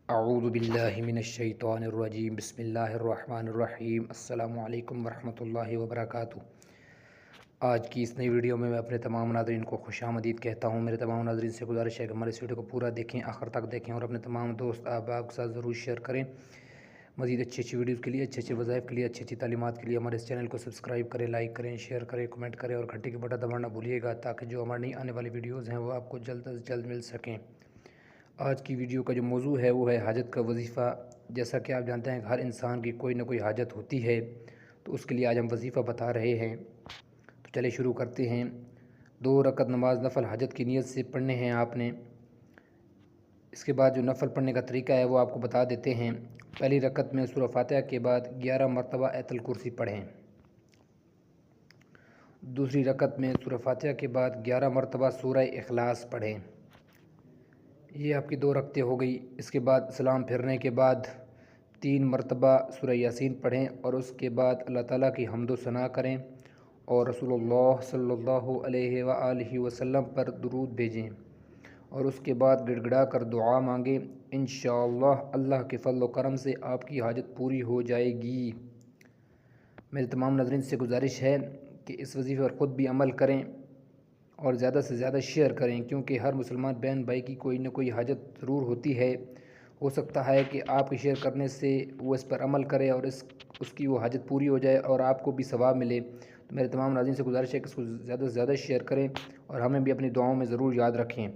اعوذ باللہ من الشیطان الرجیم بسم اللہ الرحمن الرحیم السلام علیکم ورحمۃ اللہ وبرکاتہ۔ آج کی اس نئی ویڈیو میں اپنے تمام ناظرین کو خوش آمدید کہتا ہوں۔ میرے تمام ناظرین سے گزارش ہے کہ ہمارے اس ویڈیو کو پورا دیکھیں، آخر تک دیکھیں اور اپنے تمام دوست احباب کے ساتھ ضرور شیئر کریں۔ مزید اچھی ویڈیوز کے لیے، اچھے وظائف کے لیے، اچھی تعلیمات کے لیے ہمارے اس چینل کو سبسکرائب کریں، لائک کریں، شیئر کریں، کمنٹ کریں اور گھنٹی کے بٹن دبانا بھولیے گا تاکہ جو ہماری نئی آنے والی ویڈیوز ہیں وہ آپ کو جلد از جلد مل سکیں۔ آج کی ویڈیو کا جو موضوع ہے وہ ہے حاجت کا وظیفہ۔ جیسا کہ آپ جانتے ہیں کہ ہر انسان کی کوئی نہ کوئی حاجت ہوتی ہے، تو اس کے لیے آج ہم وظیفہ بتا رہے ہیں۔ تو چلے شروع کرتے ہیں۔ 2 رکعت نماز نفل حاجت کی نیت سے پڑھنے ہیں آپ نے۔ اس کے بعد جو نفل پڑھنے کا طریقہ ہے وہ آپ کو بتا دیتے ہیں۔ پہلی رکعت میں سورہ فاتحہ کے بعد 11 مرتبہ آیت الکرسی پڑھیں۔ دوسری رکعت میں سورہ فاتحہ کے بعد 11 مرتبہ سورہ اخلاص پڑھیں۔ یہ آپ کی 2 رکعتیں ہو گئی۔ اس کے بعد سلام پھرنے کے بعد 3 مرتبہ سورہ یاسین پڑھیں اور اس کے بعد اللہ تعالیٰ کی حمد و ثنا کریں اور رسول اللہ صلی اللہ علیہ وآلہ وسلم پر درود بھیجیں اور اس کے بعد گڑ گڑا کر دعا مانگیں۔ انشاءاللہ اللہ کے فضل و کرم سے آپ کی حاجت پوری ہو جائے گی۔ میرے تمام ناظرین سے گزارش ہے کہ اس وظیفے پر خود بھی عمل کریں اور زیادہ سے زیادہ شیئر کریں، کیونکہ ہر مسلمان بہن بھائی کی کوئی نہ کوئی حاجت ضرور ہوتی ہے۔ ہو سکتا ہے کہ آپ کے شیئر کرنے سے وہ اس پر عمل کرے اور اس کی وہ حاجت پوری ہو جائے اور آپ کو بھی ثواب ملے۔ تو میرے تمام ناظرین سے گزارش ہے کہ اس کو زیادہ سے زیادہ شیئر کریں اور ہمیں بھی اپنی دعاؤں میں ضرور یاد رکھیں۔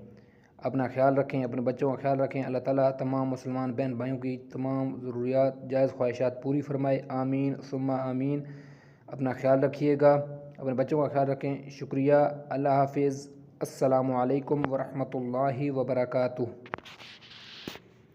اپنا خیال رکھیں، اپنے بچوں کا خیال رکھیں۔ اللہ تعالیٰ تمام مسلمان بہن بھائیوں کی تمام ضروریات، جائز خواہشات پوری فرمائے، آمین ثم آمین۔ اپنا خیال رکھیے گا، اپنے بچوں کا خیال رکھیں۔ شکریہ، اللہ حافظ، السلام علیکم ورحمۃ اللہ وبرکاتہ۔